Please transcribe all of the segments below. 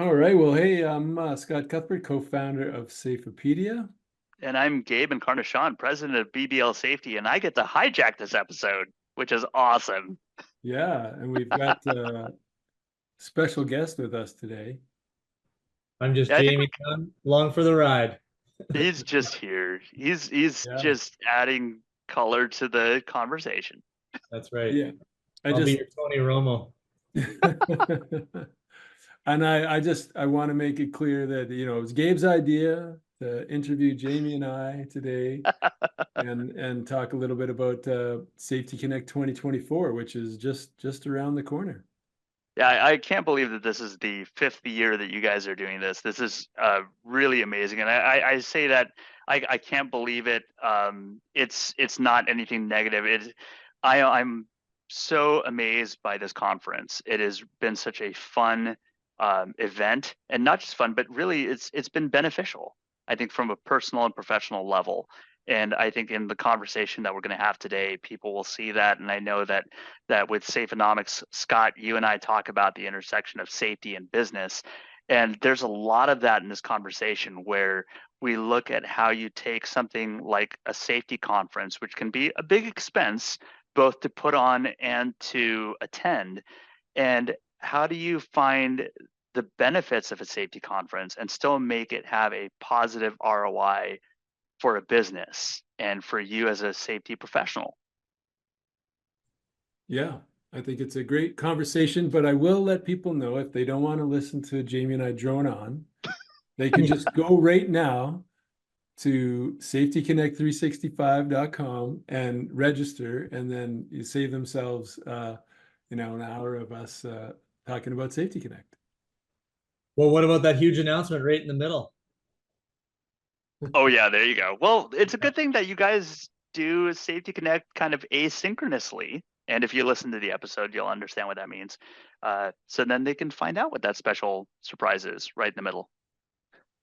All right. Well, hey, I'm Scott Cuthbert, co-founder of Safeopedia. And I'm Gabe Encarnacion, president of BBL Safety, and I get to hijack this episode, which is awesome. Yeah, and we've got a special guest with us today. I'm just Yeah, I think Jamie Dunn, along for the ride. he's just here. He's Yeah, just adding color to the conversation. That's right. yeah. I I'll be just your Tony Romo. and I want to make it clear that it was Gabe's idea to interview Jamie and I today and talk a little bit about Safety Connect 2024, which is just around the corner. Yeah, I can't believe that this is the fifth year that you guys are doing this. This is really amazing, and I say that I can't believe it. It's not anything negative. I'm so amazed by this conference. It has been such a fun event, and not just fun, but really it's been beneficial. I think from a personal and professional level. And I think in the conversation that we're going to have today, people will see that. And I know that with Safeonomics, Scott, you and I talk about the intersection of safety and business. And there's a lot of that in this conversation where we look at how you take something like a safety conference, which can be a big expense, both to put on and to attend. And how do you find the benefits of a safety conference and still make it have a positive ROI for a business and for you as a safety professional? Yeah, I think it's a great conversation, but I will let people know if they don't want to listen to Jamie and I drone on, they can just go right now to safetyconnect365.com and register, and then you save themselves, an hour of us talking about Safety Connect. Well, what about that huge announcement right in the middle? Oh yeah, there you go. Well, it's a good thing that you guys do Safety Connect kind of asynchronously. And if you listen to the episode, you'll understand what that means. So then they can find out what that special surprise is right in the middle.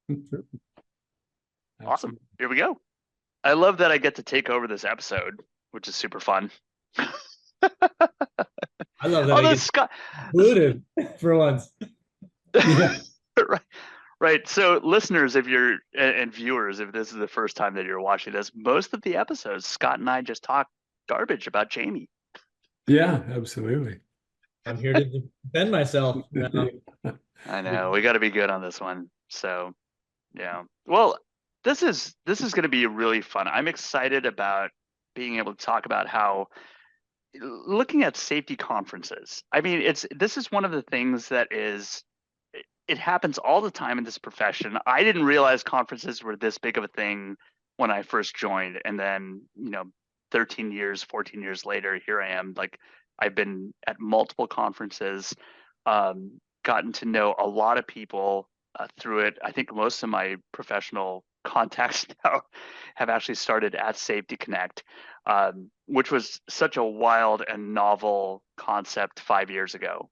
Awesome. Absolutely. Here we go. I love that I get to take over this episode, which is super fun. I love that I Although get Scott, included for once. Yeah. right, right. So listeners, if you're and viewers, if this is the first time that you're watching this, most of the episodes, Scott and I just talk garbage about Jamie. Yeah, absolutely. I'm here to defend myself now. I know we got to be good on this one. So yeah. Well, this is going to be really fun. I'm excited about being able to talk about how looking at safety conferences. I mean, this is one of the things that it happens all the time in this profession. I didn't realize conferences were this big of a thing when I first joined, and then 13 years, 14 years later, here I am. Like I've been at multiple conferences, gotten to know a lot of people through it. I think most of my professional contacts now have actually started at Safety Connect, which was such a wild and novel concept 5 years ago,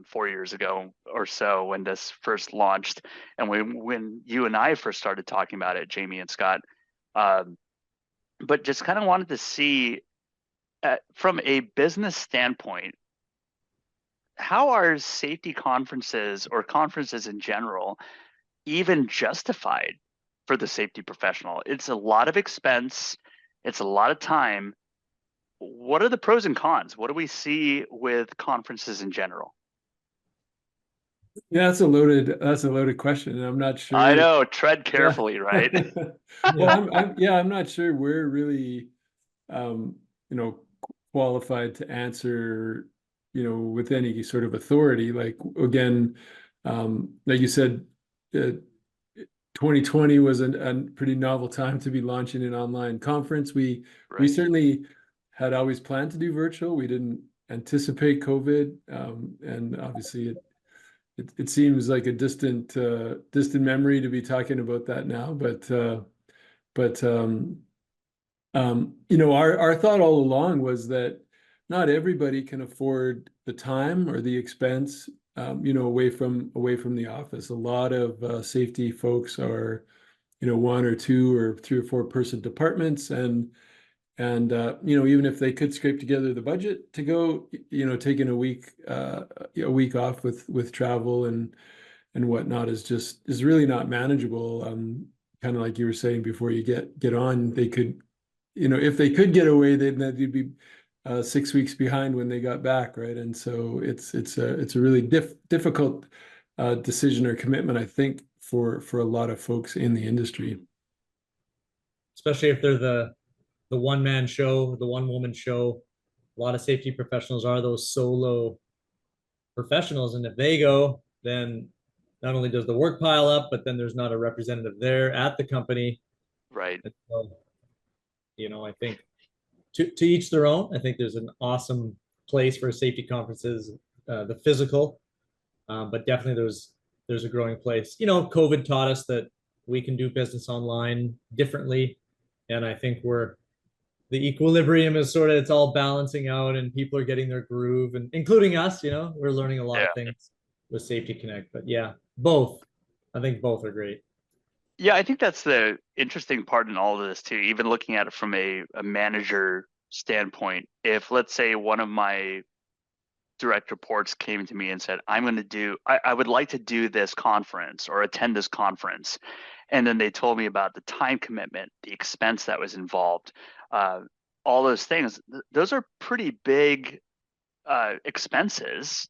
4 years ago or so when this first launched, and when you and I first started talking about it, Jamie and Scott. But just kind of wanted to see from a business standpoint, how are safety conferences or conferences in general even justified for the safety professional? It's a lot of expense, it's a lot of time. What are the pros and cons? What do we see with conferences in general? Yeah, that's a loaded question, and I'm not I sure. know, tread Yeah. carefully, right? Well, I'm not sure we're really, um, qualified to answer, with any sort of authority. Like again, like you said, uh, 2020 was a pretty novel time to be launching an online conference. We Right. certainly had always planned to do virtual. We didn't anticipate COVID, and obviously it seems like a distant memory to be talking about that now. But our thought all along was that not everybody can afford the time or the expense, away from the office. A lot of safety folks are, one or two or three or four person departments, and even if they could scrape together the budget to go, taking a week off with travel and whatnot is really not manageable. Kind of like you were saying before you get on, they could, if they could get away, they'd be 6 weeks behind when they got back, right? And so it's a really difficult decision or commitment, I think, for a lot of folks in the industry. Especially if they're the one-man show, the one-woman show. A lot of safety professionals are those solo professionals, and if they go, then not only does the work pile up, but then there's not a representative there at the company. Right. And so, I think to each their own. I think there's an awesome place for safety conferences, the physical, but definitely there's a growing place. COVID taught us that we can do business online differently, and I think the equilibrium is it's all balancing out, and people are getting their groove, and including us. We're learning a lot of things with Safety Connect. But yeah, both. I think both are great. Yeah, I think that's the interesting part in all of this too. Even looking at it from a manager standpoint, if let's say one of my direct reports came to me and said, I would like to do this conference or attend this conference. And then they told me about the time commitment, the expense that was involved, all those things. Those are pretty big expenses,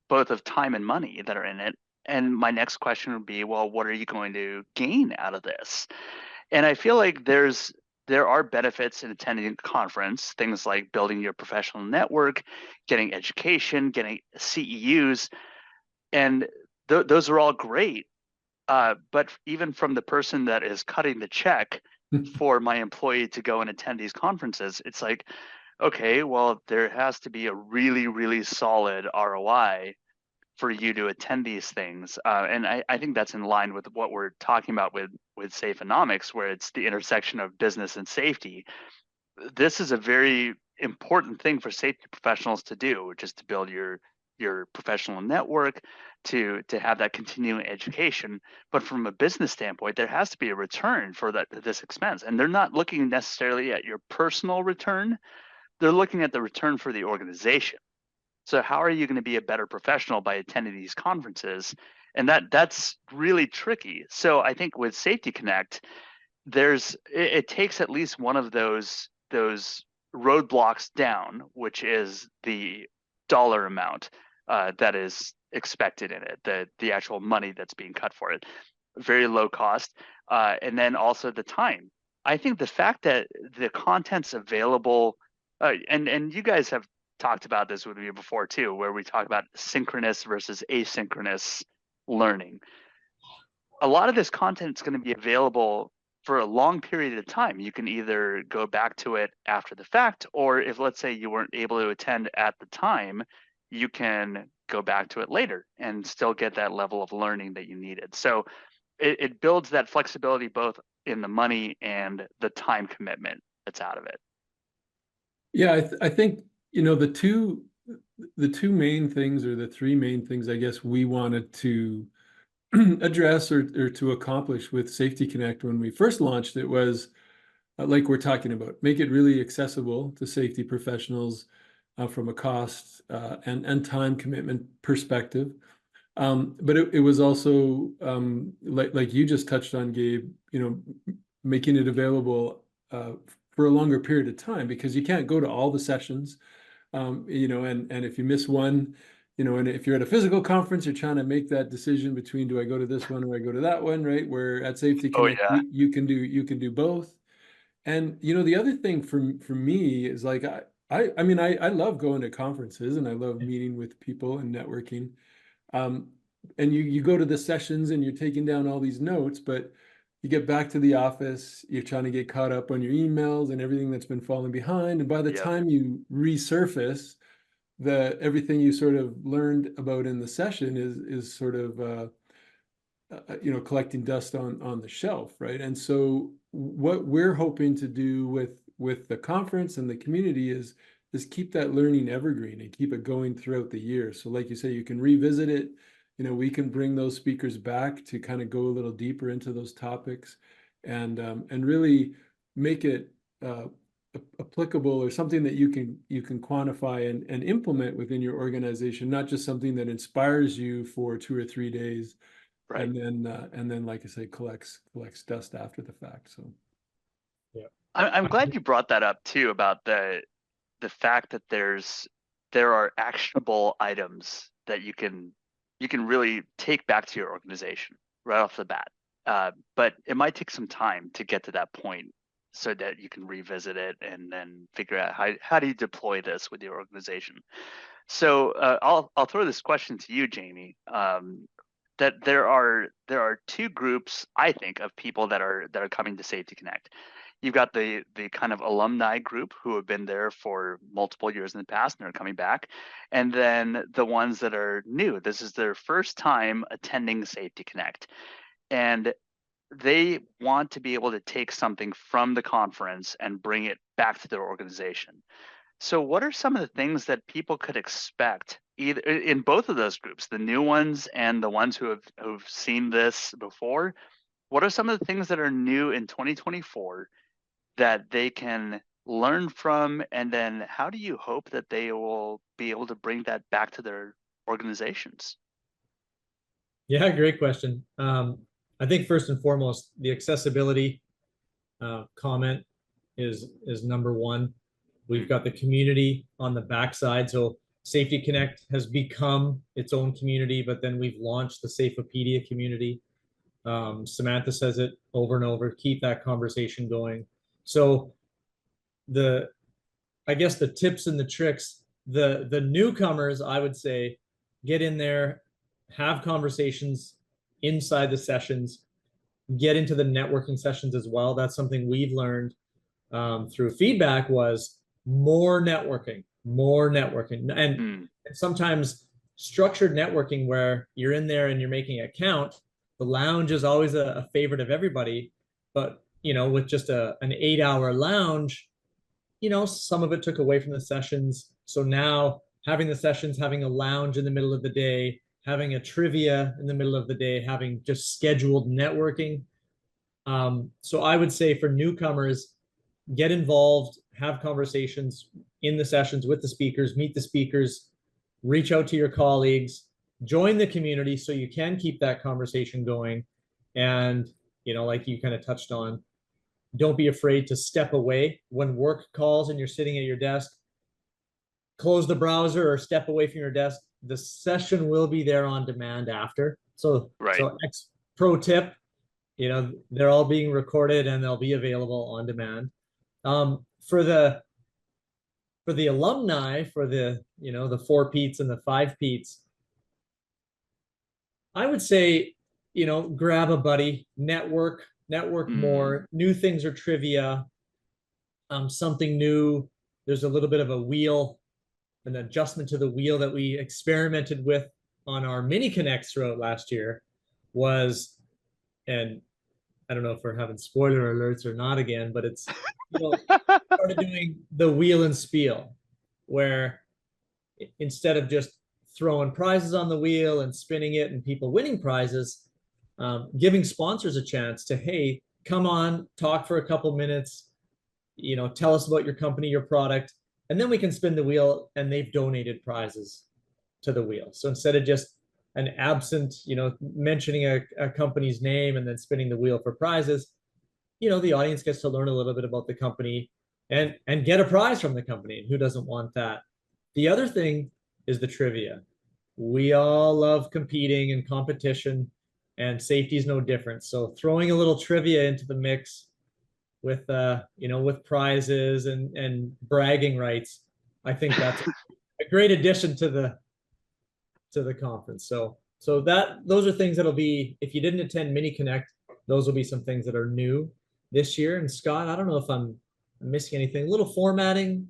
both of time and money that are in it. And my next question would be, well, what are you going to gain out of this? And I feel like there are benefits in attending a conference, things like building your professional network, getting education, getting CEUs, and those are all great. But even from the person that is cutting the check for my employee to go and attend these conferences, it's like, okay, well, there has to be a really, really solid ROI for you to attend these things. And I think that's in line with what we're talking about with Safeonomics, where it's the intersection of business and safety. This is a very important thing for safety professionals to do, which is to build your professional network, to have that continuing education. But from a business standpoint, there has to be a return for this expense. And they're not looking necessarily at your personal return. They're looking at the return for the organization. So how are you going to be a better professional by attending these conferences? And that's really tricky. So I think with Safety Connect, it takes at least one of those roadblocks down, which is the dollar amount that is expected in it, the actual money that's being cut for it, very low cost, and then also the time. I think the fact that the content's available, and you guys have talked about this with me before too, where we talk about synchronous versus asynchronous learning. A lot of this content is going to be available for a long period of time. You can either go back to it after the fact, or if let's say you weren't able to attend at the time, you can go back to it later and still get that level of learning that you needed. So it builds that flexibility both in the money and the time commitment that's out of it. Yeah, I think the two main things, or the three main things, I guess, we wanted to address or to accomplish with Safety Connect when we first launched it was, like we're talking about, make it really accessible to safety professionals from a cost and time commitment perspective. But it was also like you just touched on, Gabe, making it available for a longer period of time, because you can't go to all the sessions. And if you miss one, and if you're at a physical conference, you're trying to make that decision between, do I go to this one or I go to that one, right? Where at Safety Connect, you can do both. And the other thing for me is, like, I mean, I love going to conferences and I love meeting with people and networking. And you go to the sessions and you're taking down all these notes, but you get back to the office, you're trying to get caught up on your emails and everything that's been falling behind. And by the time you resurface, everything you sort of learned about in the session is sort of collecting dust on the shelf, right? And so what we're hoping to do with the conference and the community is keep that learning evergreen and keep it going throughout the year. So like you say, you can revisit it. We can bring those speakers back to kind of go a little deeper into those topics, and really make it applicable, or something that you can quantify and implement within your organization, not just something that inspires you for 2 or 3 days, Right. and then, like I say, collects dust after the fact. So I'm glad you brought that up too, about the fact that there are actionable items that you can really take back to your organization right off the bat. But it might take some time to get to that point so that you can revisit it and then figure out how do you deploy this with your organization. So I'll throw this question to you, Jamie. That there are two groups, I think, of people that are coming to Safety Connect. You've got the kind of alumni group who have been there for multiple years in the past and are coming back, and then the ones that are new. This is their first time attending Safety Connect, and they want to be able to take something from the conference and bring it back to their organization. So what are some of the things that people could expect either in both of those groups, the new ones and the ones who've seen this before? What are some of the things that are new in 2024 that they can learn from, and then how do you hope that they will be able to bring that back to their organizations? Yeah, great question. I think first and foremost, the accessibility comment is number one. We've got the community on the backside. So Safety Connect has become its own community, but then we've launched the Safeopedia community. Samantha says it over and over, keep that conversation going. So I guess the tips and the tricks, the newcomers, I would say, get in there, have conversations inside the sessions, get into the networking sessions as well. That's something we've learned through feedback, was more networking, and sometimes structured networking where you're in there and you're making a count. The lounge is always a favorite of everybody, but with just an 8-hour lounge, some of it took away from the sessions. So now having the sessions, having a lounge in the middle of the day, having a trivia in the middle of the day, having just scheduled networking. So I would say for newcomers, get involved, have conversations in the sessions with the speakers, meet the speakers, reach out to your colleagues, join the community so you can keep that conversation going. And, like you kind of touched on, don't be afraid to step away when work calls and you're sitting at your desk. Close the browser or step away from your desk. The session will be there on demand after. So, right. So pro tip, they're all being recorded and they'll be available on demand. For the alumni, for the 4 Pete's and the 5 Pete's, I would say, grab a buddy, network more. New things are trivia, something new. There's a little bit of a wheel, an adjustment to the wheel that we experimented with on our mini connects throughout last year was, and I don't know if we're having spoiler alerts or not again, but it's, started doing the wheel and spiel, where instead of just throwing prizes on the wheel and spinning it and people winning prizes, giving sponsors a chance to, hey, come on, talk for a couple minutes, tell us about your company, your product, and then we can spin the wheel and they've donated prizes to the wheel. So instead of just an absent, mentioning a company's name and then spinning the wheel for prizes, the audience gets to learn a little bit about the company and get a prize from the company. And who doesn't want that? The other thing is the trivia. We all love competing and competition, and safety is no different. So throwing a little trivia into the mix with with prizes and bragging rights, I think that's a great addition to the conference. So those are things that'll be, if you didn't attend Mini Connect, those will be some things that are new this year. And Scott, I don't know if I'm missing anything. Little formatting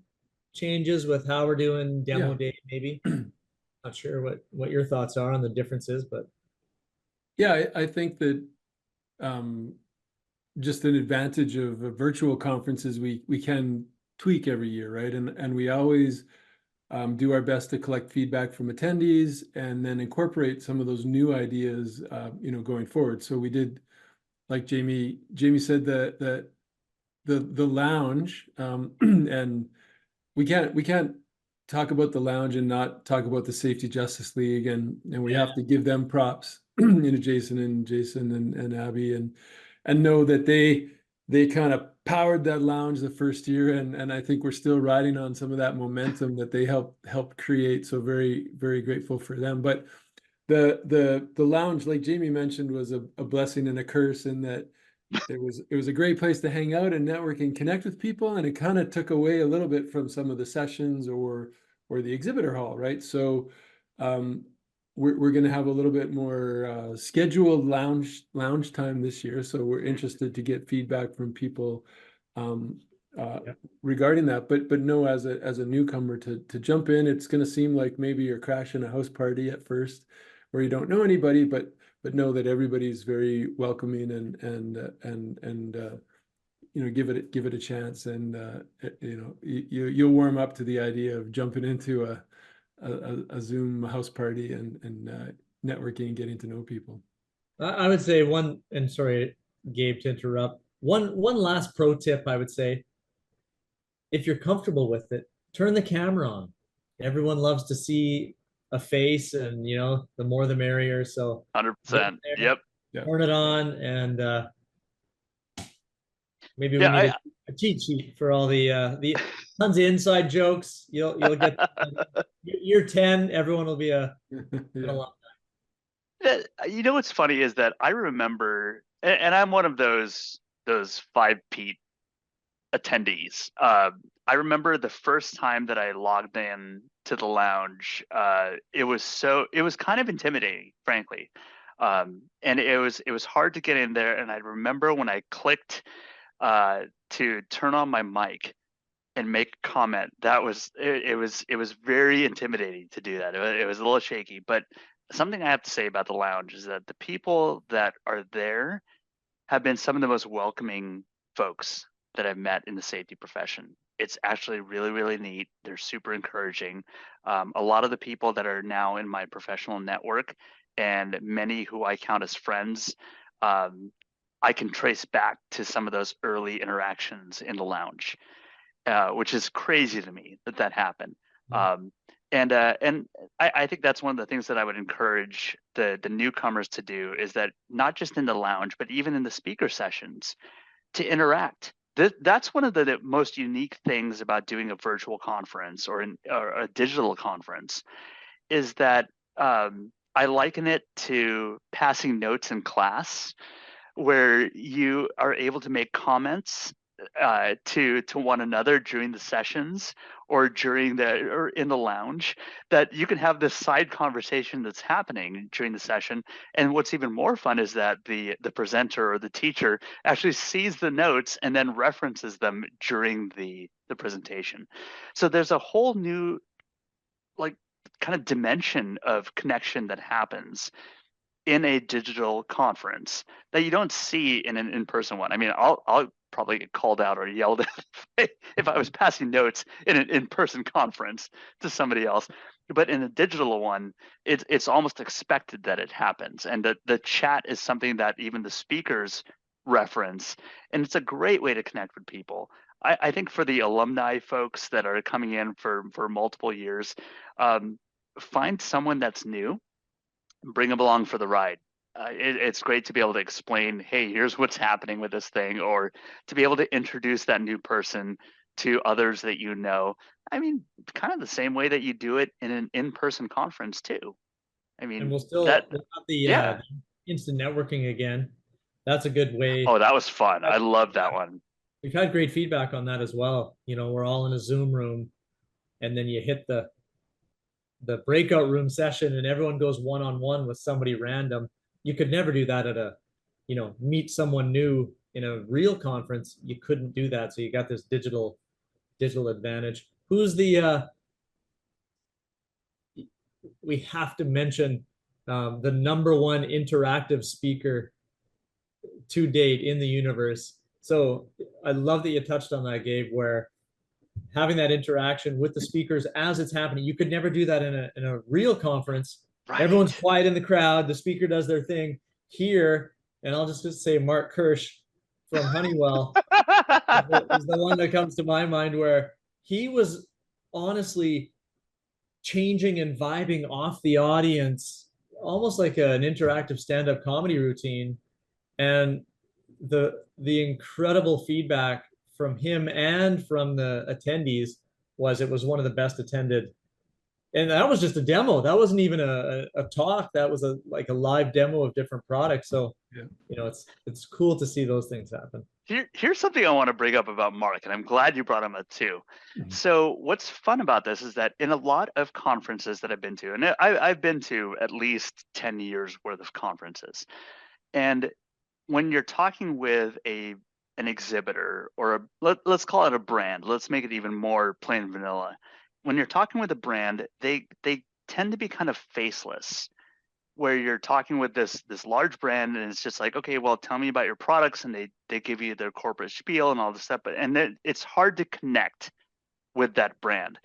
changes with how we're doing demo day, maybe. Not sure what your thoughts are on the differences, but yeah, I think that just an advantage of virtual conferences, we can tweak every year, right? And we always do our best to collect feedback from attendees and then incorporate some of those new ideas, going forward. So we did, like Jamie said, the lounge, and we can't talk about the lounge and not talk about the Safety Justice League, and we have to give them props Jason and Abby, and know that they kind of powered that lounge the first year, and I think we're still riding on some of that momentum that they helped create. So very, very grateful for them. But the lounge, like Jamie mentioned, was a blessing and a curse in that it was a great place to hang out and network and connect with people, and it kind of took away a little bit from some of the sessions or the exhibitor hall, right? So we're going to have a little bit more scheduled lounge time this year. So we're interested to get feedback from people regarding that. But no, as a newcomer to jump in, it's going to seem like maybe you're crashing a house party at first, where you don't know anybody, but know that everybody's very welcoming and give it a chance, and you'll warm up to the idea of jumping into a Zoom house party and networking and getting to know people. I would say and sorry, Gabe, to interrupt. One last pro tip I would say, if you're comfortable with it, turn the camera on. Everyone loves to see a face, and the more the merrier. So 100%. Yep. Turn it on, and maybe we need a cheat sheet for all the tons of inside jokes. You'll get year 10. Everyone will be a alumni. What's funny is that I remember, and I'm one of those 5 Pete attendees. I remember the first time that I logged in to the lounge. It was kind of intimidating, frankly, and it was hard to get in there. And I remember when I clicked to turn on my mic and make a comment, it was very intimidating to do that. It was a little shaky, but something I have to say about the lounge is that the people that are there have been some of the most welcoming folks that I've met in the safety profession. It's actually really, really neat. They're super encouraging. A lot of the people that are now in my professional network, and many who I count as friends, I can trace back to some of those early interactions in the lounge, which is crazy to me that happened. And I think that's one of the things that I would encourage the newcomers to do, is that not just in the lounge, but even in the speaker sessions, to interact. That's one of the most unique things about doing a virtual conference or a digital conference, is that I liken it to passing notes in class, where you are able to make comments to one another during the sessions or in the lounge, that you can have this side conversation that's happening during the session. And what's even more fun is that the presenter or the teacher actually sees the notes and then references them during the presentation. So there's a whole new kind of dimension of connection that happens in a digital conference that you don't see in an in-person one. I mean, I'll probably get called out or yelled at if I was passing notes in an in-person conference to somebody else. But in a digital one, it's almost expected that it happens. And the chat is something that even the speakers reference. And it's a great way to connect with people. I think for the alumni folks that are coming in for multiple years, find someone that's new, bring them along for the ride. It's great to be able to explain, hey, here's what's happening with this thing, or to be able to introduce that new person to others that you know. I mean, kind of the same way that you do it in an in-person conference too. I mean, and we'll have the instant networking again. That's a good way. Oh, that was fun. I love that one. We've had great feedback on that as well. We're all in a Zoom room, and then you hit the breakout room session and everyone goes one-on-one with somebody random. You could never do that at meet someone new in a real conference. You couldn't do that. So you got this digital advantage. Who's we have to mention the #1 interactive speaker to date in the universe. So I love that you touched on that, Gabe, where having that interaction with the speakers as it's happening. You could never do that in a real conference. Right. Everyone's quiet in the crowd. The speaker does their thing here. And I'll just say Mark Kirsch from Honeywell is the one that comes to my mind, where he was honestly changing and vibing off the audience almost like an interactive stand-up comedy routine. And the incredible feedback from him and from the attendees was it was one of the best attended. And that was just a demo. That wasn't even a talk. That was like a live demo of different products. So, Yeah. It's cool to see those things happen. Here's something I want to bring up about Mark, and I'm glad you brought him up too. So what's fun about this is that in a lot of conferences that I've been to, and I've been to at least 10 years worth of conferences, and when you're talking with an exhibitor or let's call it a brand, let's make it even more plain vanilla. When you're talking with a brand, they tend to be kind of faceless, where you're talking with this large brand and it's just like, okay, well, tell me about your products, and they give you their corporate spiel and all this stuff, and then it's hard to connect with that brand.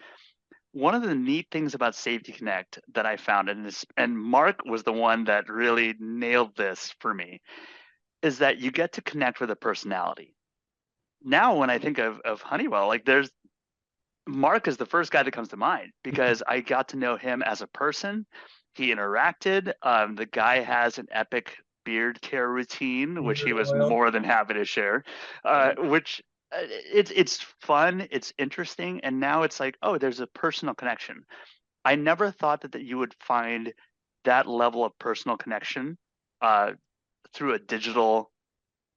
One of the neat things about Safety Connect that I found, and Mark was the one that really nailed this for me, is that you get to connect with a personality. Now, when I think of Honeywell, like Mark is the first guy that comes to mind because I got to know him as a person. He interacted. The guy has an epic beard care routine, which he was more than happy to share. Which it's fun, it's interesting, and now it's like, oh, there's a personal connection. I never thought that you would find that level of personal connection through a digital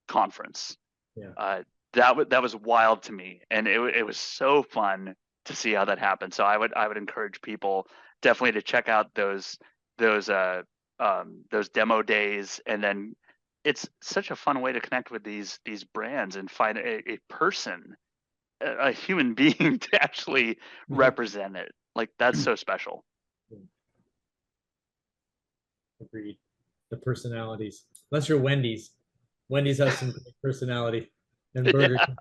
conference. Yeah. That was wild to me, and it was so fun to see how that happened. So I would encourage people definitely to check out those demo days, and then it's such a fun way to connect with these brands and find a person, a human being to actually represent it. Like, that's so special. Agreed. The personalities. Unless you're Wendy's. Wendy's has some great personality. And Burger King.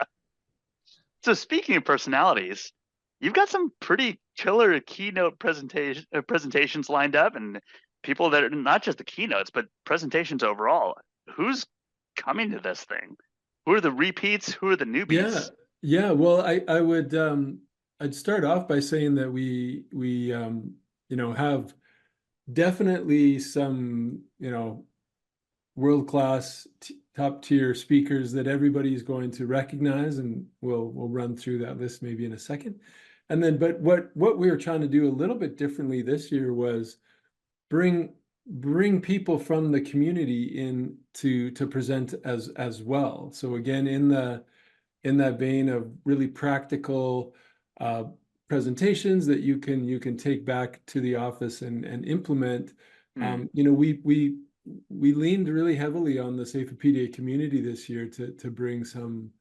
So speaking of personalities, you've got some pretty killer keynote presentations lined up, and people that are not just the keynotes, but presentations overall. Who's coming to this thing? Who are the repeats? Who are the newbies? Yeah. Well, I would I'd start off by saying that we have definitely some world-class top tier speakers that everybody's going to recognize, and we'll run through that list maybe in a second. And then, but what we were trying to do a little bit differently this year was bring people from the community in to present as well. So again, in that vein of really practical presentations that you can take back to the office and implement. We leaned really heavily on the Safeopedia community this year to bring some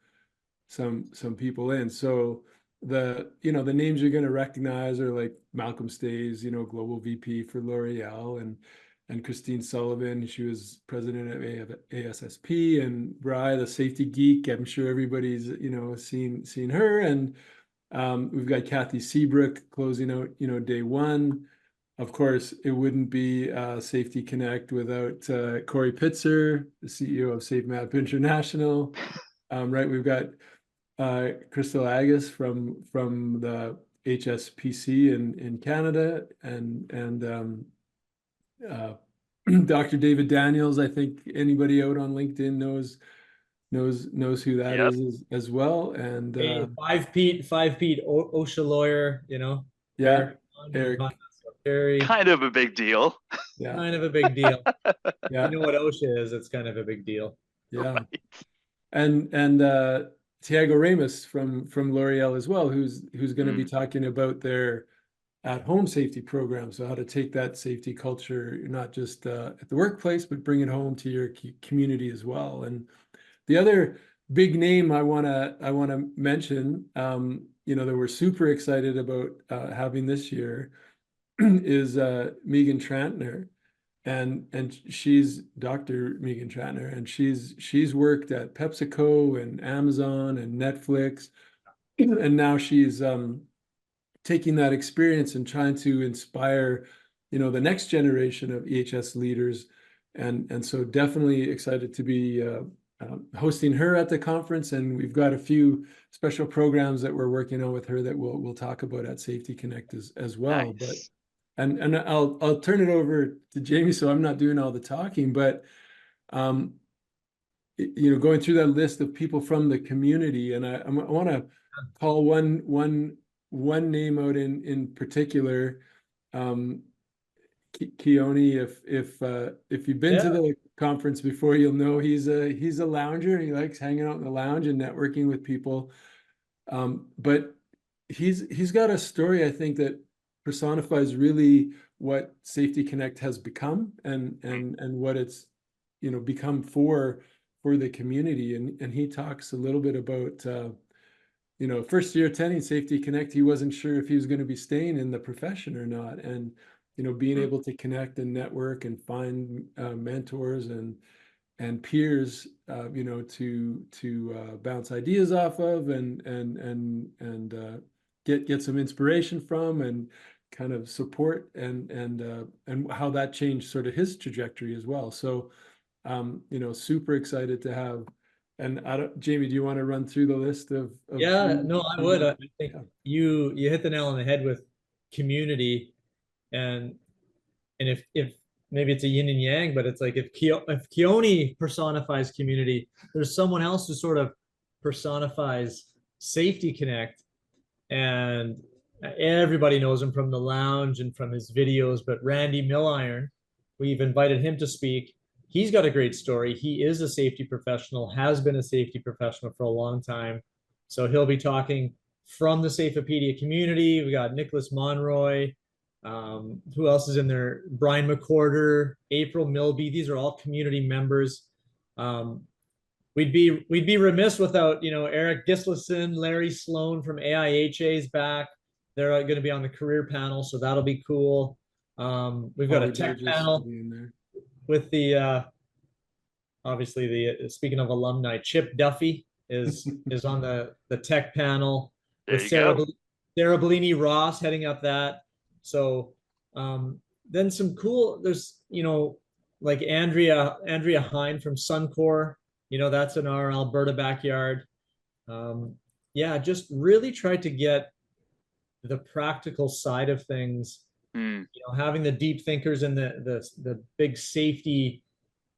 people in. So the names you're going to recognize are like Malcolm Stays, Global VP for L'Oreal, and Christine Sullivan. She was president of ASSP, and Bri, the safety geek. I'm sure everybody's seen her. And we've got Kathy Seabrook closing out day one. Of course, it wouldn't be Safety Connect without Corey Pitzer, the CEO of SafeMap International. Right, we've got Crystal Agus from the HSPC in Canada, and Dr. David Daniels. I think anybody out on LinkedIn knows who that is as well. And Five Pete OSHA lawyer, Eric. Kind of a big deal. Yeah. Kind of a big deal. Yeah. You know what OSHA is? It's kind of a big deal. Yeah. Right. And Tiago Ramos from L'Oreal as well, who's going to be talking about their at-home safety program. So how to take that safety culture, not just at the workplace, but bring it home to your community as well. And the other big name I want to mention, that we're super excited about having this year is Megan Trantner. And she's Dr. Megan Trantner, and she's worked at PepsiCo and Amazon and Netflix, and now she's taking that experience and trying to inspire, the next generation of EH&S leaders, and so definitely excited to be hosting her at the conference, and we've got a few special programs that we're working on with her that we'll talk about at Safety Connect as well. Nice. and I'll turn it over to Jamie, so I'm not doing all the talking, but um, going through that list of people from the community, and I want to call one name out in particular. Keone, if you've been to Yeah. the conference before, you'll know he's a lounger. He likes hanging out in the lounge and networking with people. But he's got a story, I think, that personifies really what Safety Connect has become and what it's become for the community. And he talks a little bit about first year attending Safety Connect, he wasn't sure if he was going to be staying in the profession or not. And being able to connect and network and find mentors and peers, to bounce ideas off of and get some inspiration from and kind of support and how that changed sort of his trajectory as well. So, super excited to have. And Jamie, do you want to run through the list of Yeah, no, I would. I think Yeah. you hit the nail on the head with community, and if maybe it's a yin and yang, but it's like if Keone personifies community, there's someone else who sort of personifies Safety Connect, and everybody knows him from the lounge and from his videos. But Randy Milliron, we've invited him to speak. He's got a great story. He is a safety professional, has been a safety professional for a long time. So he'll be talking from the Safeopedia community. We got Nicholas Monroy. Who else is in there? Brian McCorder, April Milby. These are all community members. We'd be remiss without Eric Gislason, Larry Sloan from AIHA is back. They're going to be on the career panel, so that'll be cool. We've got a Holly tech Burgess will panel be in there. with the obviously the speaking of alumni, Chip Duffy is on the tech panel There with you go. Sarah Bellini Ross heading up that. So then some cool. There's like Andrea Hine from Suncor. That's in our Alberta backyard. Yeah, just really tried to get the practical side of things. Mm. Having the deep thinkers in the big safety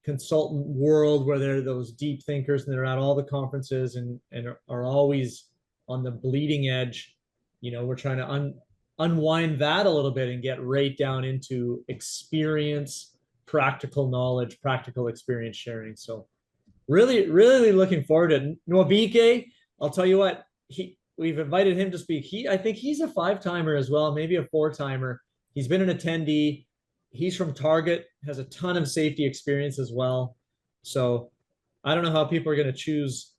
consultant world where they're those deep thinkers and they're at all the conferences and are always on the bleeding edge. We're trying to unwind that a little bit and get right down into experience, practical knowledge, practical experience sharing. So really, really looking forward to it. Nwabike, I'll tell you what, we've invited him to speak. I think he's a 5-timer as well, maybe a 4-timer. He's been an attendee. He's from Target, has a ton of safety experience as well. So I don't know how people are going to choose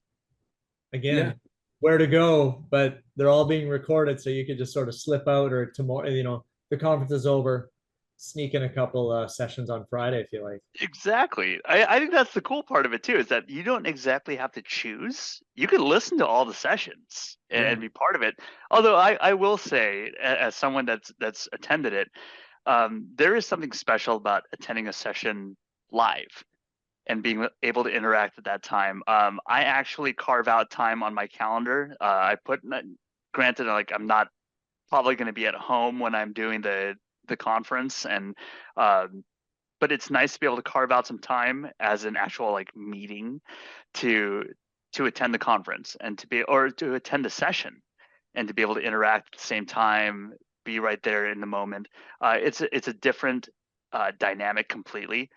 again where to go, but they're all being recorded, so you could just sort of slip out or tomorrow. The conference is over, sneak in a couple sessions on Friday if you like. Exactly. I think that's the cool part of it too, is that you don't exactly have to choose. You can listen to all the sessions and be part of it. Although I will say, as someone that's attended it, there is something special about attending a session live and being able to interact at that time. I actually carve out time on my calendar. Granted, like I'm not probably going to be at home when I'm doing the conference, and but it's nice to be able to carve out some time as an actual like meeting to attend the conference and to attend the session and to be able to interact at the same time, be right there in the moment. It's a different dynamic completely.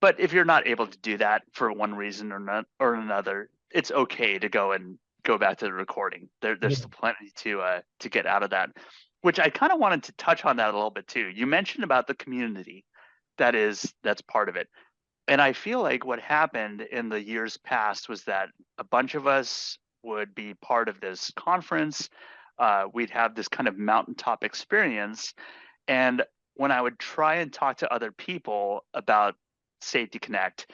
But if you're not able to do that for one reason or another, it's okay to go back to the recording. There's still plenty to get out of that, which I kind of wanted to touch on that a little bit too. You mentioned about the community that's part of it. And I feel like what happened in the years past was that a bunch of us would be part of this conference. We'd have this kind of mountaintop experience. And when I would try and talk to other people about Safety Connect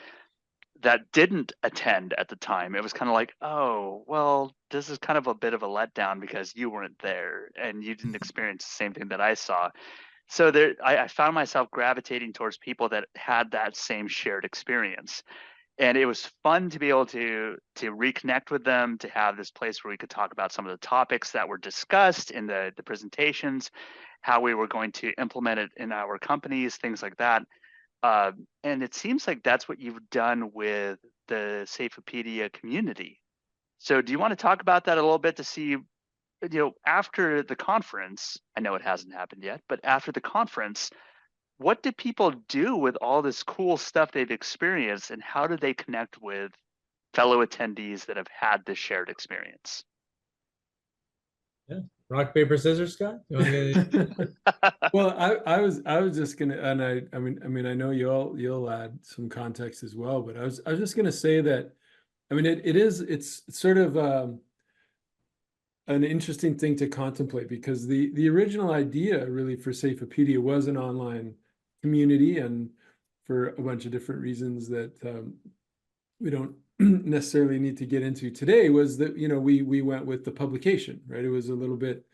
that didn't attend at the time, it was kind of like, oh, well, this is kind of a bit of a letdown because you weren't there and you didn't experience the same thing that I saw. So I found myself gravitating towards people that had that same shared experience. And it was fun to be able to reconnect with them, to have this place where we could talk about some of the topics that were discussed in the presentations, how we were going to implement it in our companies, things like that. And it seems like that's what you've done with the Safeopedia community. So do you want to talk about that a little bit, to see, after the conference, I know it hasn't happened yet, but after the conference, what do people do with all this cool stuff they've experienced, and how do they connect with fellow attendees that have had this shared experience? Yeah. Rock, paper, scissors, Scott? You wanna get Well, I was just gonna, and I mean, I know you'll add some context as well, but I was just gonna say that, I mean, it's sort of an interesting thing to contemplate, because the original idea really for Safeopedia was an online community, and for a bunch of different reasons that we don't necessarily need to get into today, was that, we went with the publication, right? It was a little bit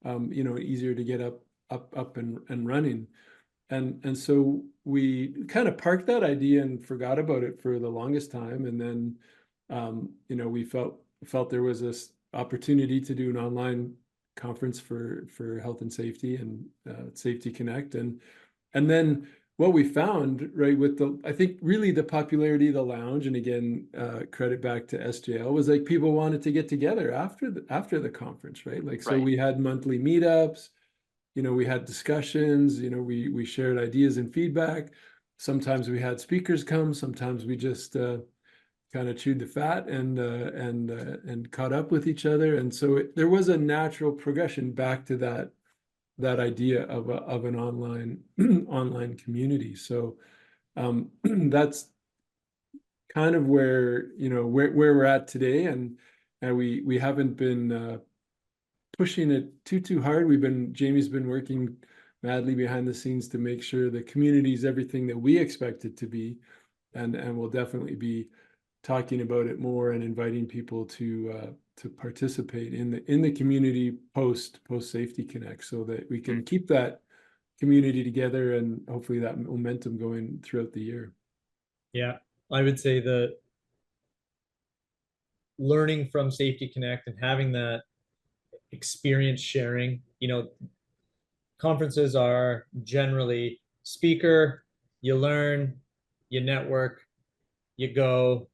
easier to get up and running. And so we kind of parked that idea and forgot about it for the longest time. And then we felt there was this opportunity to do an online conference for health and safety, and Safety Connect. And then what we found, right, with I think really the popularity of the lounge, and again, credit back to SJL, was like people wanted to get together after the conference, right? Like, so we had monthly meetups, we had discussions, we shared ideas and feedback. Sometimes we had speakers come, sometimes we just kind of chewed the fat and caught up with each other. And so there was a natural progression back to that idea of an online community. So that's kind of where we're at today, and we haven't been pushing it too hard. Jamie's been working madly behind the scenes to make sure the community is everything that we expect it to be, and we'll definitely be talking about it more and inviting people to participate in the community post Safety Connect, so that we can keep that community together and hopefully that momentum going throughout the year. Yeah, I would say the learning from Safety Connect and having that experience sharing, conferences are generally speaker, you learn, you network, you go,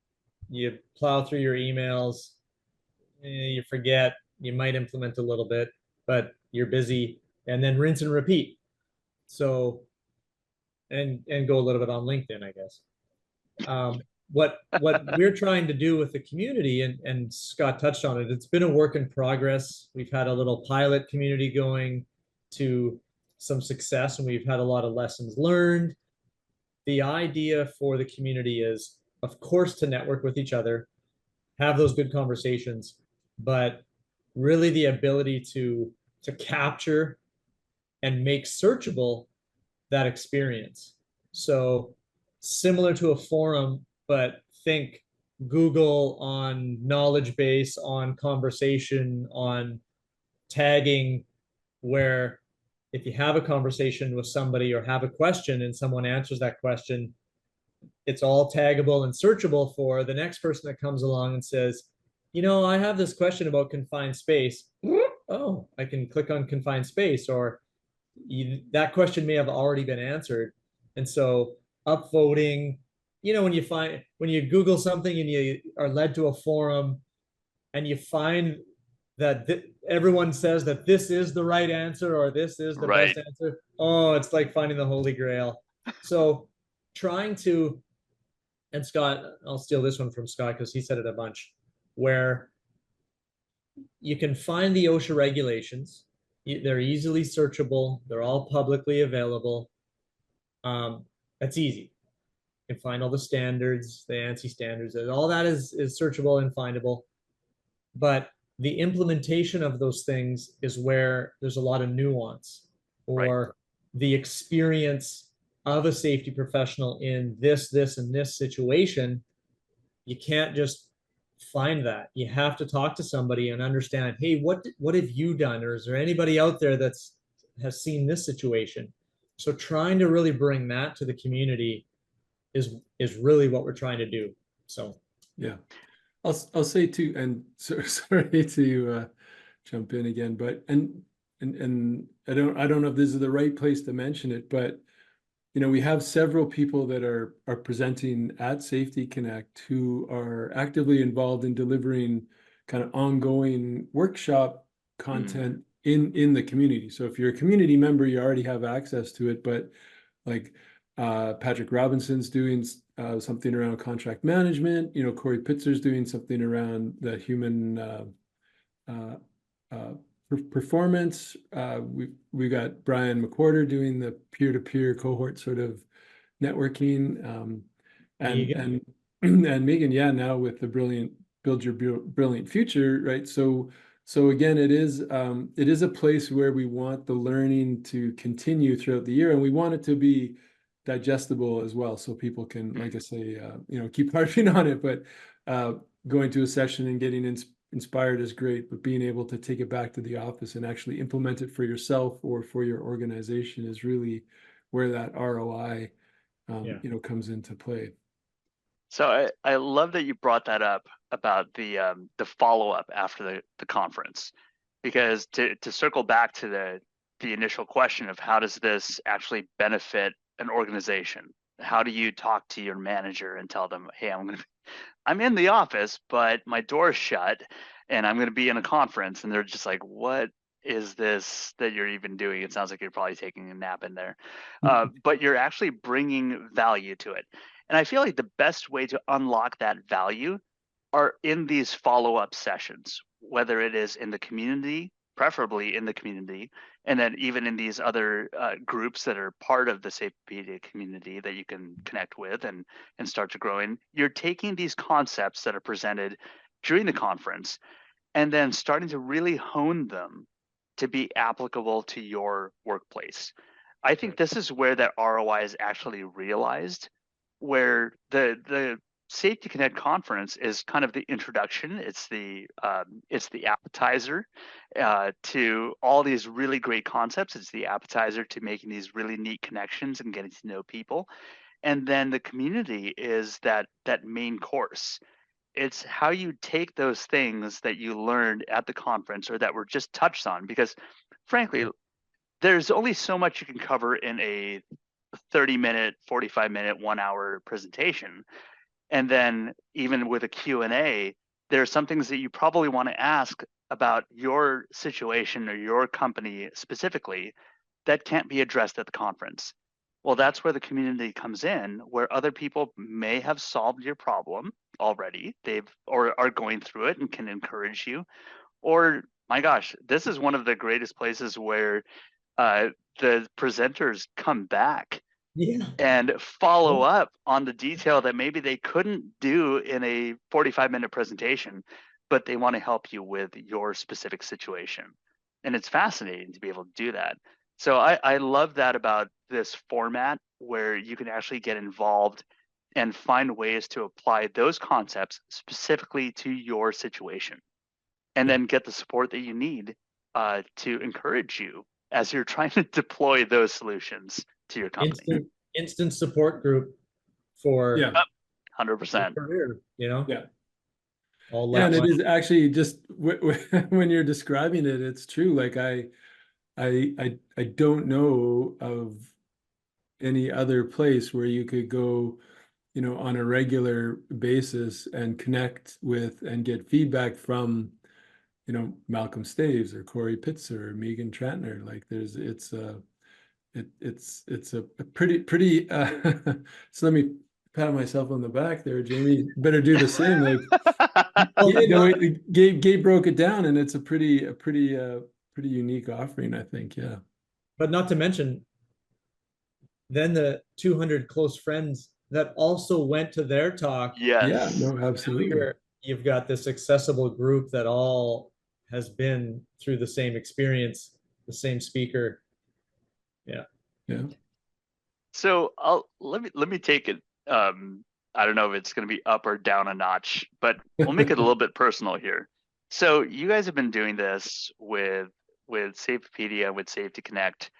you plow through your emails, you forget, you might implement a little bit, but you're busy, and then rinse and repeat. So, and go a little bit on LinkedIn, I guess. What we're trying to do with the community, and Scott touched on it, it's been a work in progress. We've had a little pilot community going to some success, and we've had a lot of lessons learned. The idea for the community is, of course, to network with each other, have those good conversations, but really the ability to capture and make searchable that experience. So similar to a forum, but think Google on knowledge base, on conversation, on tagging, where if you have a conversation with somebody or have a question and someone answers that question, it's all taggable and searchable for the next person that comes along and says, I have this question about confined space. Oh, I can click on confined space, or that question may have already been answered. And so upvoting, when you Google something and you are led to a forum and you find that everyone says that this is the right answer or this is the best answer. Oh, it's like finding the Holy Grail. So trying to, and Scott, I'll steal this one from Scott because he said it a bunch, where you can find the OSHA regulations. They're easily searchable. They're all publicly available. That's easy. You can find all the standards, the ANSI standards, and all that is searchable and findable. But the implementation of those things is where there's a lot of nuance, or the experience of a safety professional in this, and this situation. You can't just find that. You have to talk to somebody and understand, hey, what have you done? Or is there anybody out there has seen this situation? So trying to really bring that to the community is really what we're trying to do. So Yeah. I'll say too, and so sorry to jump in again, but and I don't know if this is the right place to mention it, but we have several people that are presenting at Safety Connect who are actively involved in delivering kind of ongoing workshop content in the community. So if you're a community member, you already have access to it, but like Patrick Robinson's doing something around contract management. Corey Pitzer's doing something around the human uh, uh, performance. We got Brian McWhorter doing the peer-to-peer cohort sort of networking, and Megan. and Megan, yeah, now with the brilliant Build Your Brilliant Future, right? So again, it is a place where we want the learning to continue throughout the year, and we want it to be digestible as well, so people can, like I say, keep harping on it, but going to a session and getting inspired is great, but being able to take it back to the office and actually implement it for yourself or for your organization is really where that ROI, comes into play. So I love that you brought that up about the follow-up after the conference, because to circle back to the initial question of how does this actually benefit an organization? How do you talk to your manager and tell them, hey, I'm in the office, but my door's shut and I'm going to be in a conference, and they're just like, what is this that you're even doing? It sounds like you're probably taking a nap in there, but you're actually bringing value to it. And I feel like the best way to unlock that value are in these follow-up sessions, whether it is in the community, preferably in the community, and then even in these other groups that are part of the Safepedia community that you can connect with and start to grow in. You're taking these concepts that are presented during the conference and then starting to really hone them to be applicable to your workplace. I think this is where that ROI is actually realized, where the Safety Connect conference is kind of the introduction. It's the appetizer to all these really great concepts. It's the appetizer to making these really neat connections and getting to know people. And then the community is that main course. It's how you take those things that you learned at the conference or that were just touched on, because frankly, there's only so much you can cover in a 30-minute, 45-minute, 1-hour presentation. And then even with a Q&A, there are some things that you probably want to ask about your situation or your company specifically that can't be addressed at the conference. Well, that's where the community comes in, where other people may have solved your problem already. Or are going through it and can encourage you. Or, my gosh, this is one of the greatest places where the presenters come back and follow up on the detail that maybe they couldn't do in a 45-minute presentation, but they want to help you with your specific situation. And it's fascinating to be able to do that. So I love that about this format, where you can actually get involved and find ways to apply those concepts specifically to your situation, and then get the support that you need to encourage you as you're trying to deploy those solutions to your company. Instant support group for 100%. career, Yeah. all Yeah, and it is actually just when you're describing it, it's true. Like I don't know of any other place where you could go, on a regular basis and connect with and get feedback from, Malcolm Staves or Corey Pitzer or Megan Trantner. Like it's a pretty so let me pat myself on the back there, Jamie. Better do the same. Like Gabe broke it down, and it's a pretty unique offering, I think. Yeah. But not to mention, then the 200 close friends that also went to their talk. Yes. Yeah, no, absolutely. You've got this accessible group that all has been through the same experience, the same speaker. Yeah. Yeah. So let me take it. I don't know if it's going to be up or down a notch, but we'll make it a little bit personal here. So you guys have been doing this with Safepedia, with Safety Connect,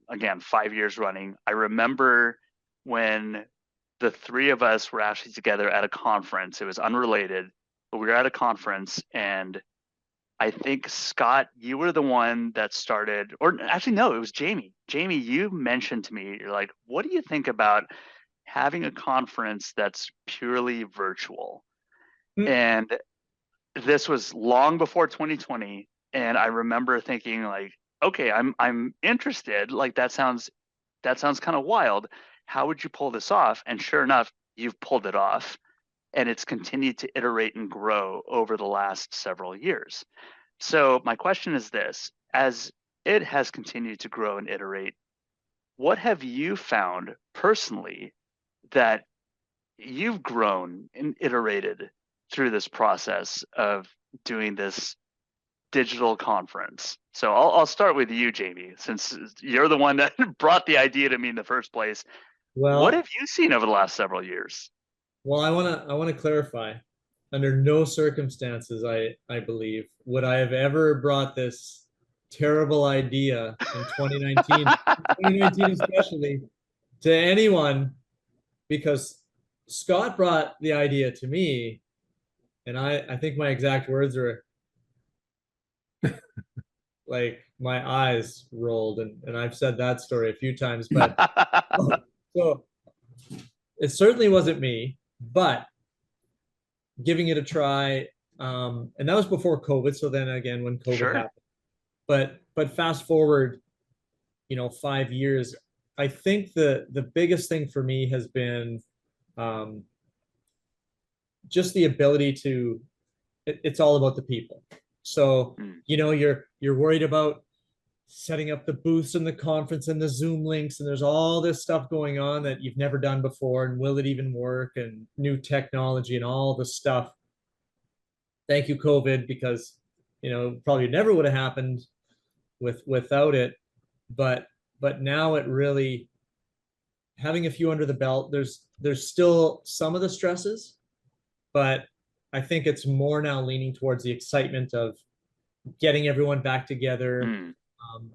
again, 5 years running. I remember when the three of us were actually together at a conference. It was unrelated, but we were at a conference, and I think, Scott, you were the one that started, or actually, no, it was Jamie. Jamie, you mentioned to me, you're like, what do you think about having a conference that's purely virtual? Hmm. And this was long before 2020. And I remember thinking like, okay, I'm interested. Like that sounds kind of wild. How would you pull this off? And sure enough, you've pulled it off. And it's continued to iterate and grow over the last several years. So my question is this: as it has continued to grow and iterate, what have you found personally that you've grown and iterated through this process of doing this digital conference? So I'll start with you, Jamie, since you're the one that brought the idea to me in the first place. What Well, have you seen over the last several years? I wanna clarify. Under no circumstances, I believe, would I have ever brought this terrible idea in 2019 especially, to anyone, because Scott brought the idea to me, and I think my exact words are like my eyes rolled, and I've said that story a few times, but so it certainly wasn't me, but giving it a try. And that was before COVID. So then again, when COVID Sure. happened, but fast forward, 5 years, I think the biggest thing for me has been um, just the ability to. It's all about the people. So Mm, you're worried about setting up the booths and the conference and the Zoom links, and there's all this stuff going on that you've never done before, and will it even work, and new technology and all the stuff. Thank you, COVID, because probably never would have happened without it. But now it really, having a few under the belt, there's still some of the stresses, but I think it's more now leaning towards the excitement of getting everyone back together, mm, um,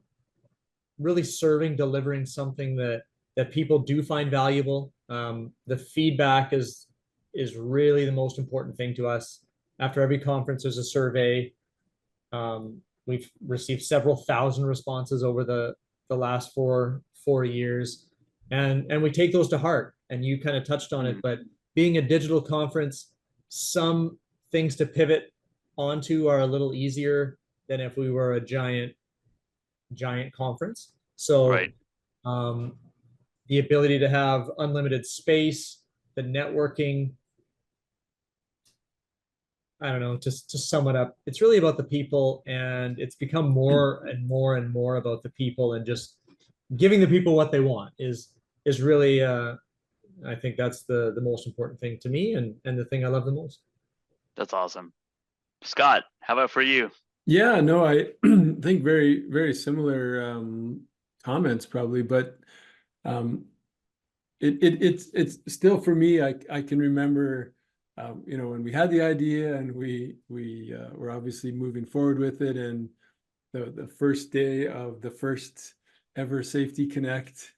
really serving, delivering something that people do find valuable. The feedback is really the most important thing to us. After every conference, there's a survey. We've received several thousand responses over the last four years, and we take those to heart. And you kind of touched on it, mm. but being a digital conference, some things to pivot onto are a little easier than if we were a giant conference. So Right. um, the ability to have unlimited space, the networking, I don't know, just to sum it up, it's really about the people, and it's become more and more and more about the people, and just giving the people what they want is really I think that's the most important thing to me, and the thing I love the most. That's awesome. Scott, how about for you? Yeah, no, I think very, very similar comments probably, but um, it's still for me. I can remember, when we had the idea and we were obviously moving forward with it, and the first day of the first ever Safety Connect,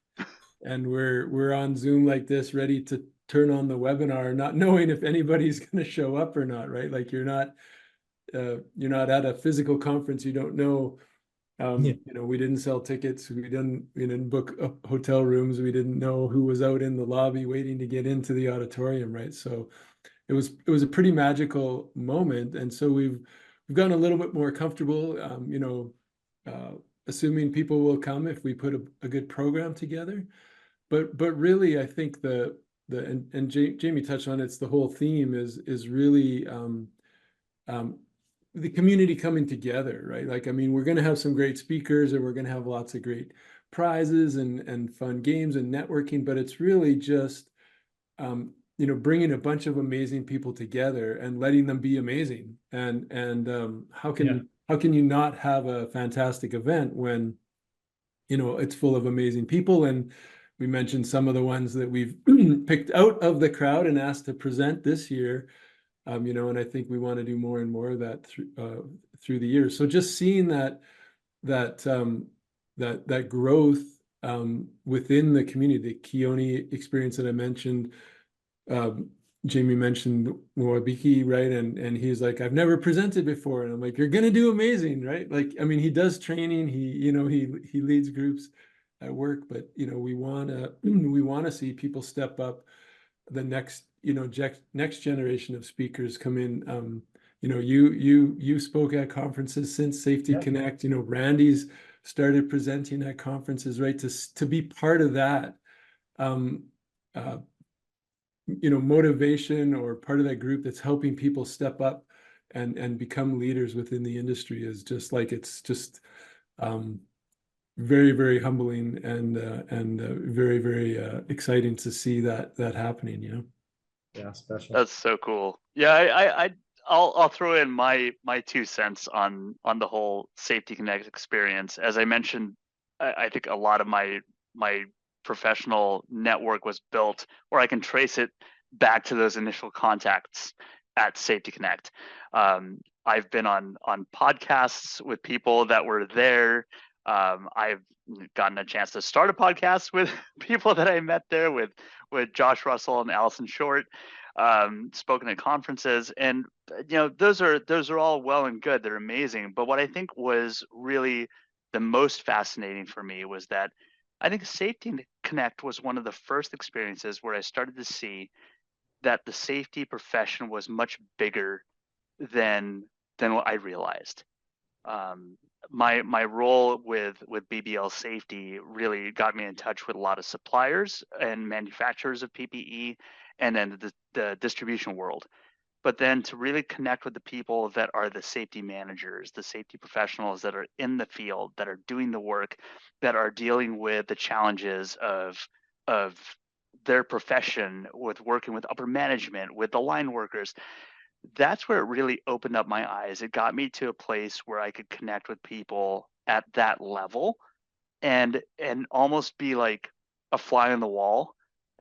and we're on Zoom like this, ready to turn on the webinar, not knowing if anybody's going to show up or not, right? Like you're not at a physical conference, you don't know. Yeah. We didn't sell tickets, we didn't book hotel rooms, we didn't know who was out in the lobby waiting to get into the auditorium, right? So it was a pretty magical moment, and so we've gotten a little bit more comfortable, assuming people will come if we put a good program together. But really, I think and Jamie touched on it, it's the whole theme is really um, the community coming together, right? Like, I mean, we're going to have some great speakers, and we're going to have lots of great prizes and fun games and networking, but it's really just, bringing a bunch of amazing people together and letting them be amazing. And how Yeah. can you not have a fantastic event when, it's full of amazing people? And we mentioned some of the ones that we've picked out of the crowd and asked to present this year. And I think we want to do more and more of that through the years. So just seeing that growth within the community. The Keone experience that I mentioned, Jamie mentioned Moabiki, right? And he's like, I've never presented before. And I'm like, you're gonna do amazing, right? Like, I mean, he does training, he leads groups at work, but we wanna see people step up. The next, next generation of speakers come in. You spoke at conferences since Safety Connect. Randy's started presenting at conferences, right? To be part of that, motivation, or part of that group that's helping people step up and become leaders within the industry, is just like, it's just very, very humbling and very, very exciting to see that happening. Yeah, special. That's so cool. Yeah, I'll throw in my 2 cents on the whole Safety Connect experience. As I mentioned, I think a lot of my professional network was built, or I can trace it back to those initial contacts at Safety Connect. I've been on podcasts with people that were there. I've gotten a chance to start a podcast with people that I met there, with Josh Russell and Allison Short. Spoken at conferences, and those are all well and good. They're amazing. But what I think was really the most fascinating for me was that I think Safety Connect was one of the first experiences where I started to see that the safety profession was much bigger than what I realized. My role with BBL Safety really got me in touch with a lot of suppliers and manufacturers of PPE, and then the distribution world. But then to really connect with the people that are the safety managers, the safety professionals that are in the field, that are doing the work, that are dealing with the challenges of their profession, with working with upper management, with the line workers, that's where it really opened up my eyes. It got me to a place where I could connect with people at that level, and almost be like a fly on the wall,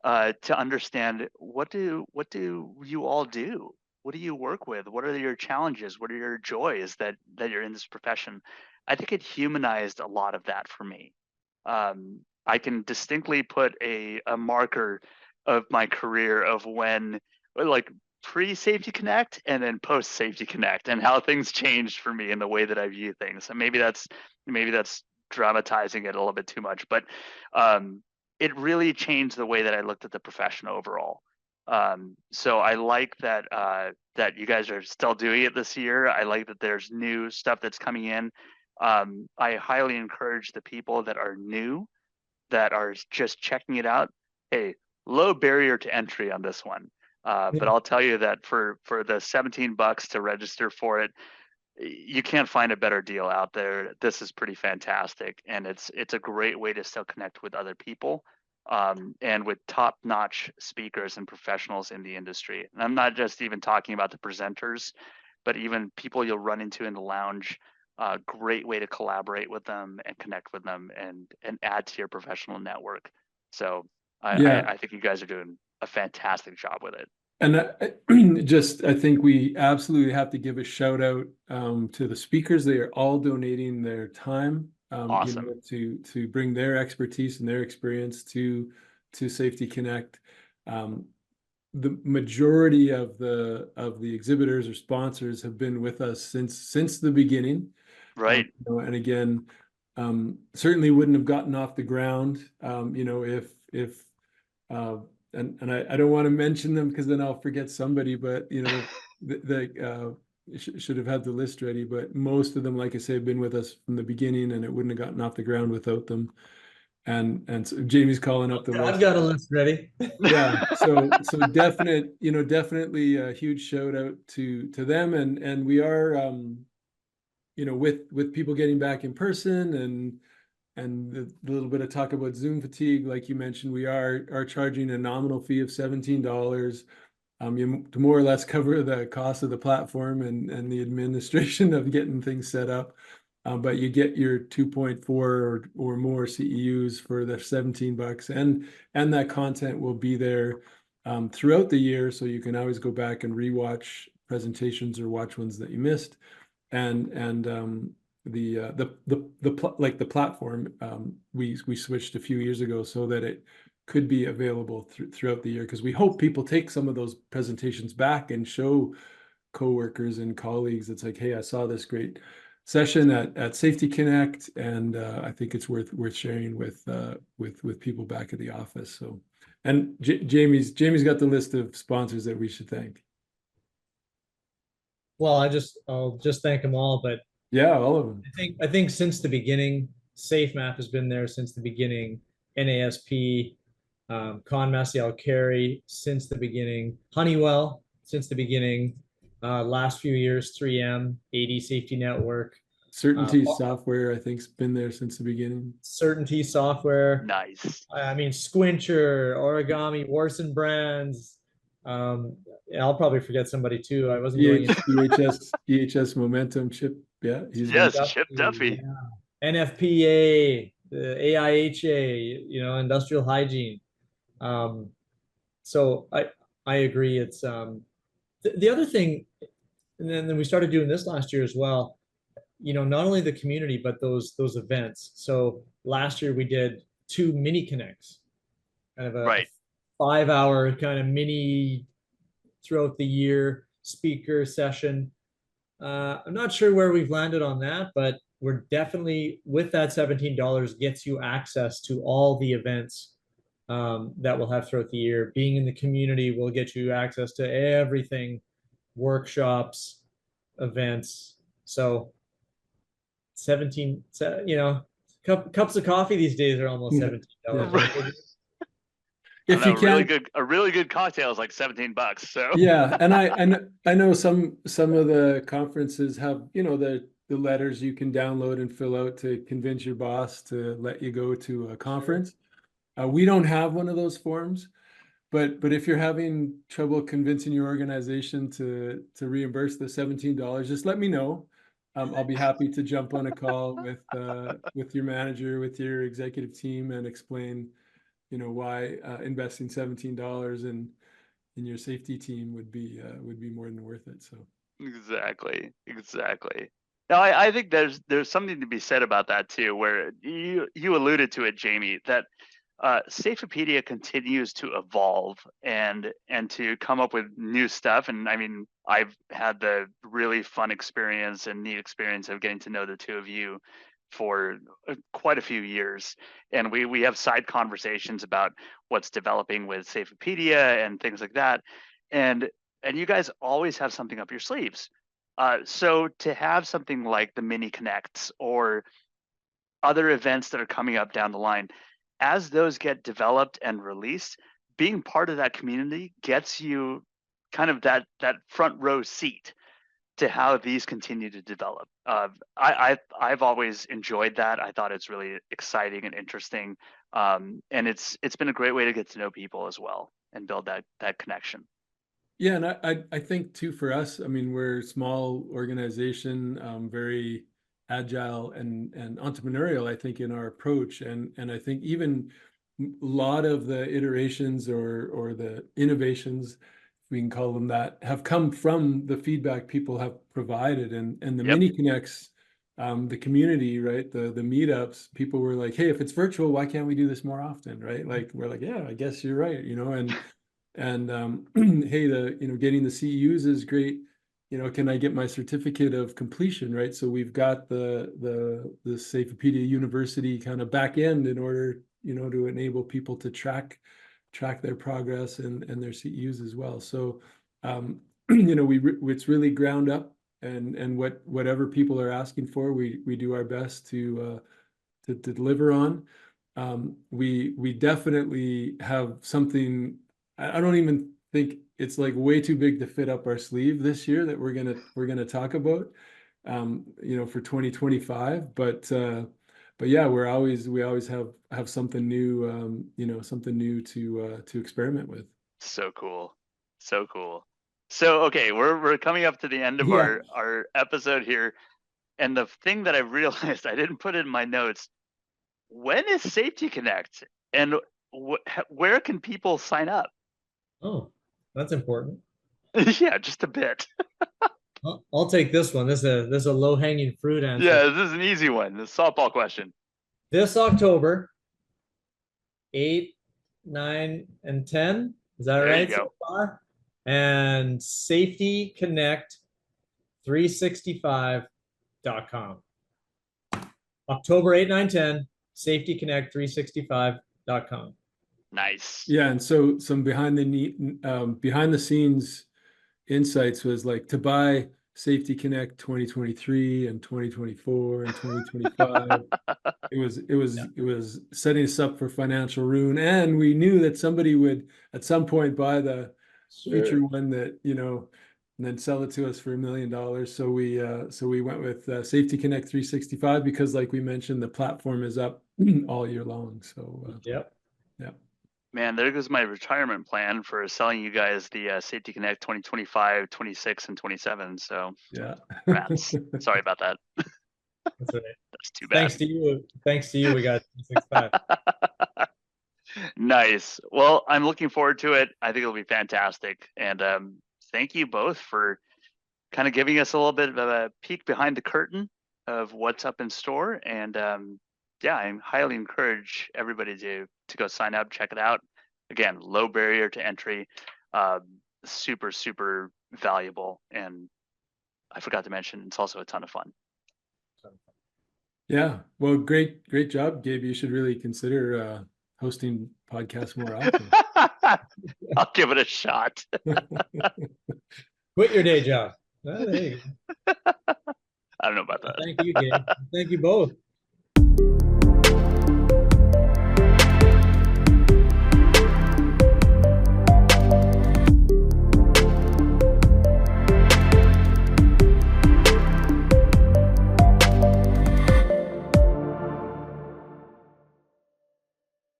to understand, what do you all do? What do you work with? What are your challenges? What are your joys that you're in this profession? I think it humanized a lot of that for me. I can distinctly put a marker of my career of when, like, pre-Safety Connect and then post-Safety Connect, and how things changed for me in the way that I view things. And maybe that's dramatizing it a little bit too much, but it really changed the way that I looked at the profession overall. So I like that that you guys are still doing it this year. I like that there's new stuff that's coming in. I highly encourage the people that are new, that are just checking it out. Hey, low barrier to entry on this one. But I'll tell you that for the $17 to register for it, you can't find a better deal out there. This is pretty fantastic, and it's a great way to still connect with other people, and with top-notch speakers and professionals in the industry. And I'm not just even talking about the presenters, but even people you'll run into in the lounge. Great way to collaborate with them and connect with them, and add to your professional network. So I think you guys are doing a fantastic job with it. And I think we absolutely have to give a shout out to the speakers. They are all donating their time, Awesome. to bring their expertise and their experience to Safety Connect. The majority of the exhibitors or sponsors have been with us since the beginning. Right. And again, certainly wouldn't have gotten off the ground, if and I don't want to mention them, because then I'll forget somebody, but should have had the list ready. But most of them, like I say, have been with us from the beginning, and it wouldn't have gotten off the ground without them. And so Jamie's calling up the list. I've got a list ready. Yeah, so definitely a huge shout out to them, and we are with people getting back in person, and the little bit of talk about Zoom fatigue, like you mentioned, we are charging a nominal fee of $17, to more or less cover the cost of the platform and the administration of getting things set up. But you get your 2.4 or more CEUs for the $17, and that content will be there throughout the year, so you can always go back and rewatch presentations or watch ones that you missed. And like the platform, we switched a few years ago so that it could be available throughout the year, because we hope people take some of those presentations back and show coworkers and colleagues. It's like, hey, I saw this great session at Safety Connect, and I think it's worth sharing with people back at the office. So, and Jamie's got the list of sponsors that we should thank. Well, I'll just thank them all, but Yeah, all of them. I think since the beginning, SafeMap has been there since the beginning. NASP, Conmass, Carry since the beginning. Honeywell since the beginning. Last few years, 3M, AD Safety Network. Certainty Software, I think, has been there since the beginning. Certainty Software. Nice. I mean, Squincher, Origami, Warson Brands. I'll probably forget somebody too. I wasn't going into EH&S Momentum, Chip. Yeah, yes, Chip Duffy. Yeah. NFPA, the AIHA, industrial hygiene. So I agree. It's the other thing, and then we started doing this last year as well. Not only the community, but those events. So last year we did 2 mini connects, kind of a right. 5-hour kind of mini throughout the year speaker session. I'm not sure where we've landed on that, but we're definitely, with that $17 gets you access to all the events that we'll have throughout the year. Being in the community will get you access to everything, workshops, events. So 17, cups of coffee these days are almost $17. Right. If you can, a really good cocktail is like $17. So yeah, and I know some of the conferences have, the letters you can download and fill out to convince your boss to let you go to a conference. We don't have one of those forms, but if you're having trouble convincing your organization to reimburse the $17, just let me know. I'll be happy to jump on a call with your manager, with your executive team, and explain, why investing $17 in your safety team would be more than worth it. So exactly. Now, I think there's something to be said about that too, where you alluded to it, Jamie, that Safeopedia continues to evolve and to come up with new stuff. And I mean, I've had the really fun experience and neat experience of getting to know the two of you for quite a few years, and we have side conversations about what's developing with Safeopedia and things like that, and you guys always have something up your sleeves. So to have something like the mini connects or other events that are coming up down the line, as those get developed and released, being part of that community gets you kind of that front row seat to how these continue to develop. I've always enjoyed that. I thought it's really exciting and interesting, and it's been a great way to get to know people as well and build that connection. Yeah, and I think too, for us, I mean, we're a small organization, very agile and entrepreneurial, I think, in our approach, and I think even a lot of the iterations or the innovations, we can call them that, have come from the feedback people have provided, and the Yep. mini connects, the community, right? The meetups, people were like, hey, if it's virtual, why can't we do this more often, right? Like, we're like, yeah, I guess you're right, and hey, getting the CEUs is great. Can I get my certificate of completion, right? So we've got the Safeopedia University kind of back end in order, to enable people to track their progress and their CEUs as well. So, it's really ground up, and whatever people are asking for, we do our best to deliver on. We definitely have something. I don't even think it's like way too big to fit up our sleeve this year that we're gonna talk about, for 2025. But yeah, we always have something new, something new to experiment with. So cool. So okay, we're coming up to the end of Yeah. our episode here, and the thing that I realized I didn't put it in my notes: when is Safety Connect, and where can people sign up? Oh, that's important. Yeah, just a bit. I'll take this one. This is a low hanging fruit answer. Yeah, this is an easy one. The softball question. This October, 8, 9, and 10. Is that There you right go. so far? And Safety Connect 365.com. October 8, 9, 10, Safety Connect 365.com. Nice. Yeah, and so some behind the scenes insights was like to buy Safety Connect 2023 and 2024 and 2025. It was setting us up for financial ruin, and we knew that somebody would at some point buy the future one that, you know, and then sell it to us for $1 million. So we went with Safety Connect 365 because, like we mentioned, the platform is up all year long. So Yep. yeah. Man, there goes my retirement plan for selling you guys the Safety Connect 2025, 26, and 27. So Yeah. rats. Sorry about that. That's right. That's too bad. Thanks to you, we got 365. Nice. Well, I'm looking forward to it. I think it'll be fantastic. And thank you both for kind of giving us a little bit of a peek behind the curtain of what's up in store. And yeah, I highly encourage everybody to go sign up, check it out. Again, low barrier to entry, super, super valuable. And I forgot to mention, it's also a ton of fun. Yeah. Well, great job, Gabe. You should really consider hosting podcasts more often. I'll give it a shot. Quit your day job. Oh, there you go. I don't know about that. Thank you, Gabe. Thank you both.